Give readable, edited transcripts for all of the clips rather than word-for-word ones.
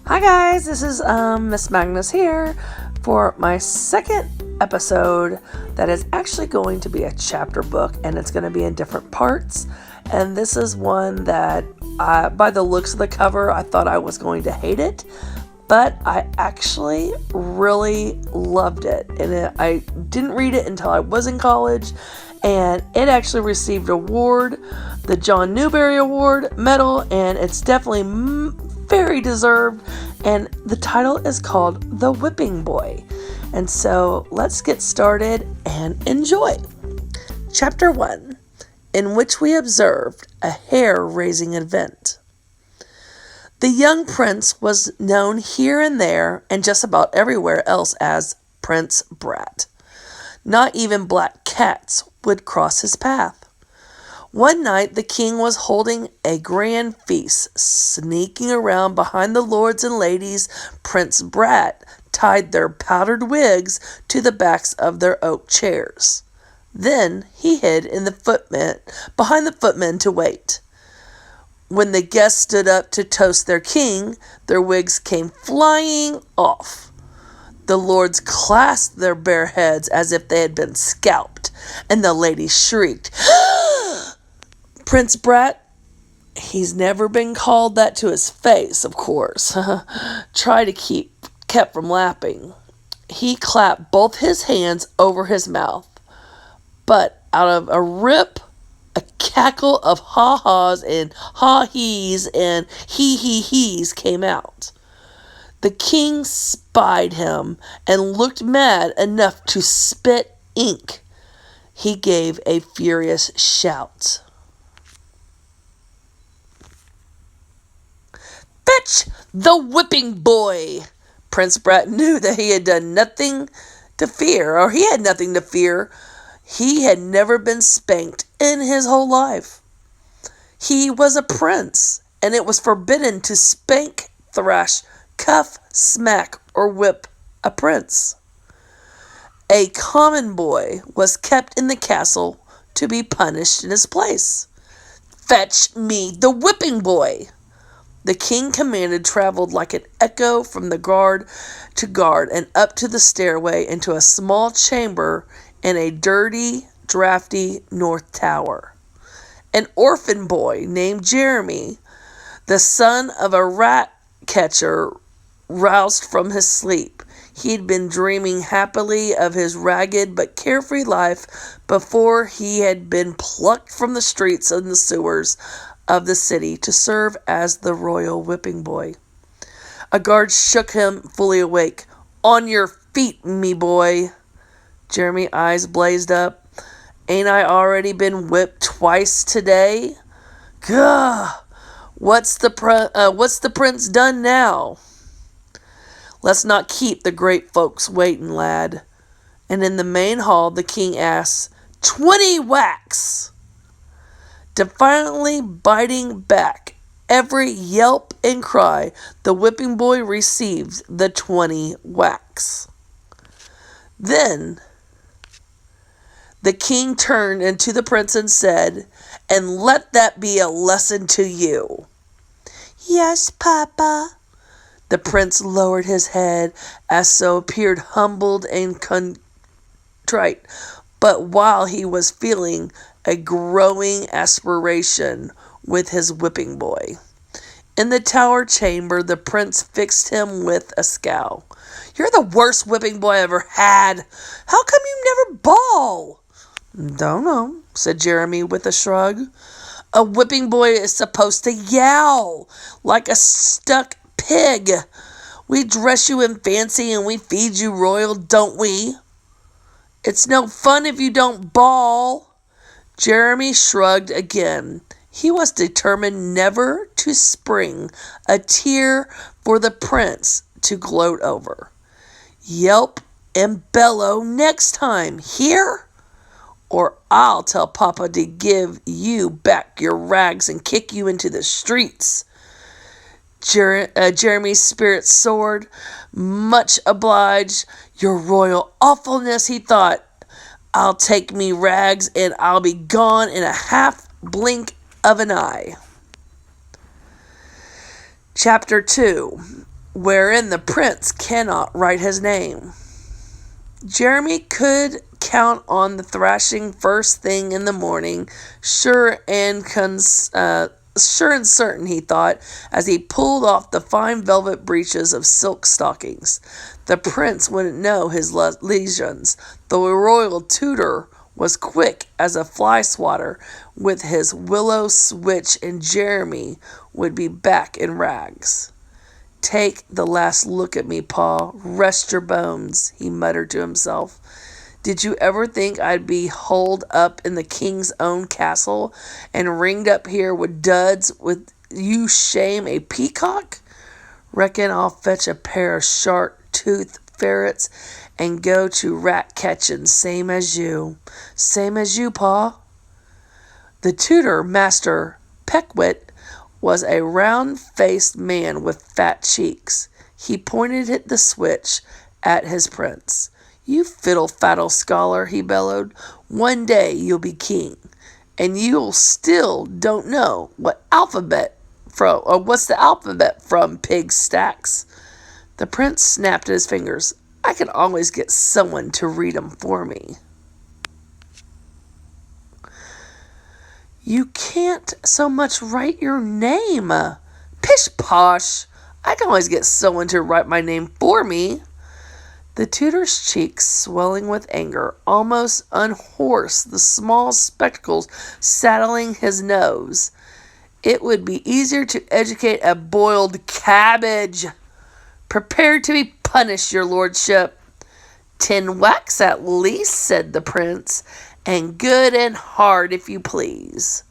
Hi guys, this is Miss Magnus here for my second episode that is actually going to be a chapter book, and it's going to be in different parts. And this is one that by the looks of the cover, I thought I was going to hate it, but I actually really loved it. And I didn't read it until I was in college, and it actually received an award, the John Newbery Award medal, and it's definitely very deserved. And the title is called The Whipping Boy. And so let's get started and enjoy. Chapter 1, in which we observed a hair-raising event. The young prince was known here and there and just about everywhere else as Prince Brat. Not even black cats would cross his path. One night the king was holding a grand feast. Sneaking around behind the lords and ladies, Prince Brat tied their powdered wigs to the backs of their oak chairs. Then he hid behind the footmen to wait. When the guests stood up to toast their king, their wigs came flying off. The lords clasped their bare heads as if they had been scalped, and the ladies shrieked, Prince Brat, he's never been called that to his face, of course. Try to kept from laughing. He clapped both his hands over his mouth, but out of a rip, a cackle of ha-has and ha-hees and he-he-hees came out. The king spied him and looked mad enough to spit ink. He gave a furious shout. Fetch the whipping boy! Prince Brat knew that he had nothing to fear. He had never been spanked in his whole life. He was a prince, and it was forbidden to spank, thrash, cuff, smack, or whip a prince. A common boy was kept in the castle to be punished in his place. Fetch me the whipping boy! The king commanded traveled like an echo from the guard to guard and up to the stairway into a small chamber in a dirty, drafty north tower. An orphan boy named Jeremy, the son of a rat catcher, roused from his sleep. He had been dreaming happily of his ragged but carefree life before he had been plucked from the streets and the sewers of the city to serve as the royal whipping boy. A guard shook him fully awake. On your feet, me boy. Jeremy's eyes blazed up. Ain't I already been whipped twice today? Gah! What's the prince done now? Let's not keep the great folks waiting, lad. And in the main hall the king asked, 20 whacks! Defiantly biting back every yelp and cry, the whipping boy received the 20 whacks. Then the king turned into the prince and said, and let that be a lesson to you. Yes, Papa. The prince lowered his head as so appeared humbled and contrite, but while he was feeling a growing aspiration with his whipping boy. In the tower chamber, the prince fixed him with a scowl. You're the worst whipping boy I ever had. How come you never bawl? Don't know, said Jeremy with a shrug. A whipping boy is supposed to yowl like a stuck pig. We dress you in fancy and we feed you royal, don't we? It's no fun if you don't bawl. Jeremy shrugged again. He was determined never to spring a tear for the prince to gloat over. Yelp and bellow next time, hear? Or I'll tell Papa to give you back your rags and kick you into the streets. Jeremy's spirit soared. Much obliged, your royal awfulness, he thought. I'll take me rags and I'll be gone in a half blink of an eye. Chapter 2, wherein the prince cannot write his name. Jeremy could count on the thrashing first thing in the morning, sure and certain, he thought, as he pulled off the fine velvet breeches of silk stockings. The prince wouldn't know his legions. The royal tutor was quick as a fly swatter with his willow switch, and Jeremy would be back in rags. "Take the last look at me, Pa. Rest your bones," he muttered to himself. "Did you ever think I'd be holed up in the king's own castle and ringed up here with duds with you shame a peacock? Reckon I'll fetch a pair of sharp-toothed ferrets and go to rat-catching, same as you. Same as you, Pa." The tutor, Master Peckwit, was a round-faced man with fat cheeks. He pointed the switch at his prince. "You fiddle-faddle scholar," he bellowed. "One day you'll be king, and you'll still don't know what's the alphabet from pig stacks." The prince snapped at his fingers. "I can always get someone to read 'em for me." "You can't so much write your name." "Pish posh! I can always get someone to write my name for me." The tutor's cheeks, swelling with anger, almost unhorsed the small spectacles saddling his nose. "It would be easier to educate a boiled cabbage. Prepare to be punished, your lordship." "10 whacks at least," said the prince, "and good and hard, if you please."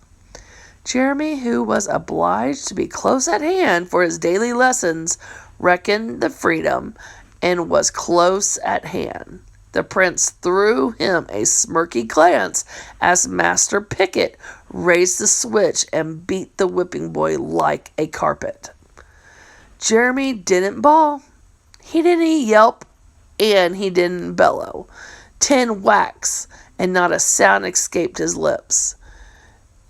Jeremy, who was obliged to be close at hand for his daily lessons, reckoned the freedom and was close at hand. The prince threw him a smirky glance as Master Pickett raised the switch and beat the whipping boy like a carpet. Jeremy didn't bawl. He didn't yelp, and he didn't bellow. 10 whacks, and not a sound escaped his lips.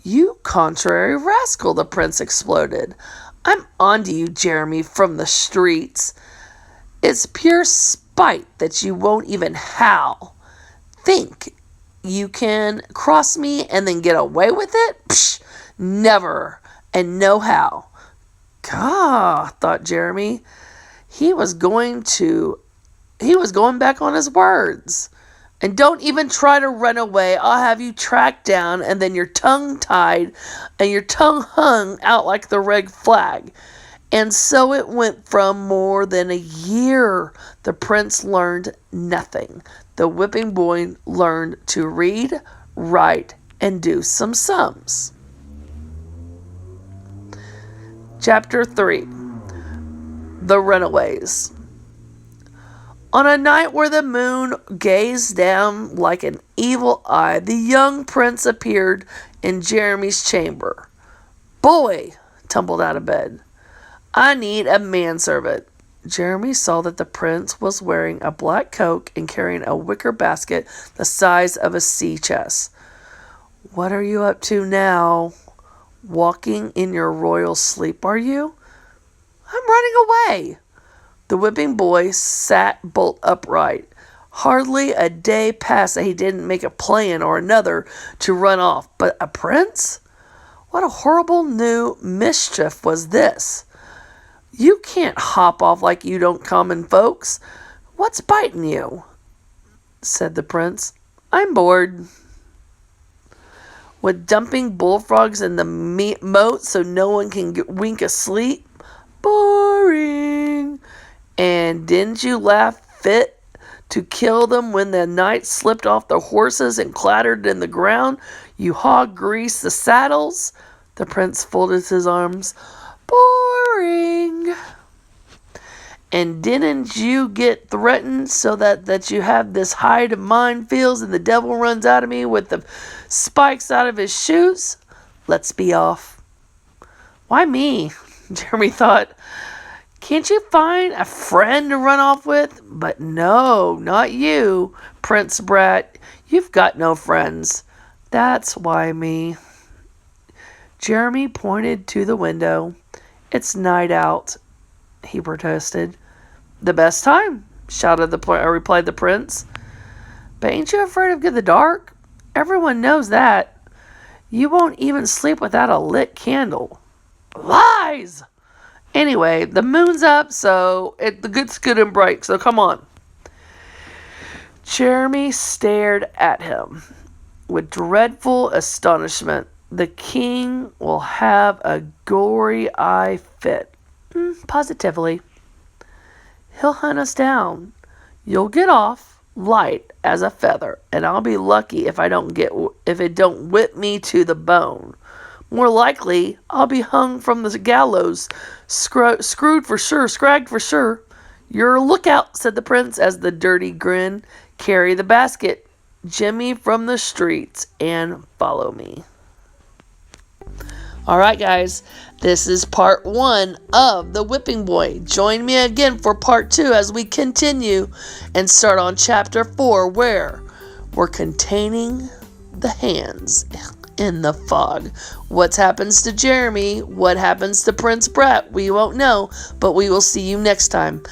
"You contrary rascal," the prince exploded. "I'm onto you, Jeremy, from the streets. It's pure spite that you won't even howl. Think you can cross me and then get away with it? Psh, never, and no how." "Gah," thought Jeremy. He was going back on his words. "And don't even try to run away. I'll have you tracked down and then your tongue tied and your tongue hung out like the red flag." And so it went for more than a year. The prince learned nothing. The whipping boy learned to read, write, and do some sums. Chapter 3. The Runaways. On a night where the moon gazed down like an evil eye, the young prince appeared in Jeremy's chamber. "Boy," tumbled out of bed, "I need a manservant." Jeremy saw that the prince was wearing a black coat and carrying a wicker basket the size of a sea chest. "What are you up to now? Walking in your royal sleep, are you?" "I'm running away." The whipping boy sat bolt upright. Hardly a day passed that he didn't make a plan or another to run off. But a prince? What a horrible new mischief was this? "You can't hop off like you don't common folks. What's biting you?" said the prince. "I'm bored with dumping bullfrogs in the moat so no one can wink asleep." "Boring. And didn't you laugh fit to kill them when the knights slipped off their horses and clattered in the ground? You hog-greased the saddles." The prince folded his arms. "Boring. And didn't you get threatened so that you have this hide of mine feels and the devil runs out of me with the spikes out of his shoes? Let's be off." "Why me?" Jeremy thought. "Can't you find a friend to run off with?" But no, not you, Prince Brat. You've got no friends. "That's why me." Jeremy pointed to the window. "It's night out. he protested. The best time, replied the prince. But ain't you afraid of the dark? Everyone knows that. You won't even sleep without a lit candle. Lies! Anyway, the moon's up, so the good's good and bright, so come on. Jeremy stared at him with dreadful astonishment. The king will have a gory eye fit. Positively. He'll hunt us down. You'll get off light as a feather, and I'll be lucky if it don't whip me to the bone. More likely, I'll be hung from the gallows, screwed for sure, scragged for sure. You're a lookout, said the prince as the dirty grin. Carry the basket, Jimmy, from the streets, and follow me. All right, guys, this is part 1 of The Whipping Boy. Join me again for part 2 as we continue and start on chapter 4, where we're containing the hands in the fog. What happens to Jeremy? What happens to Prince Brat? We won't know, but we will see you next time.